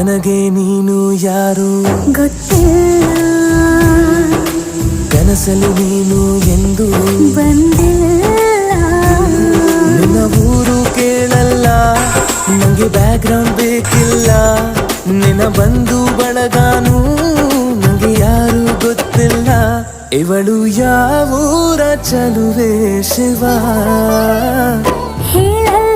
ನನಗೆ ನೀನು ಯಾರು ಗೊತ್ತಿಲ್ಲ, ಕನಸಲ್ಲಿ ನೀನು ಎಂದು ಬಂದಿಲ್ಲ. ನಿನ್ನ ಊರು ಕೇಳಲ್ಲ, ನಂಗೆ ಬ್ಯಾಕ್ಗ್ರೌಂಡ್ ಬೇಕಿಲ್ಲ. ನಿನ್ನ ಬಂಧು ಬಳಗಾನು ನಂಗೆ ಯಾರು ಗೊತ್ತಿಲ್ಲ. ಇವಳು ಯಾವೂರ ಚಲುವೆ ಶಿವ ಹೇಳಲ್ಲ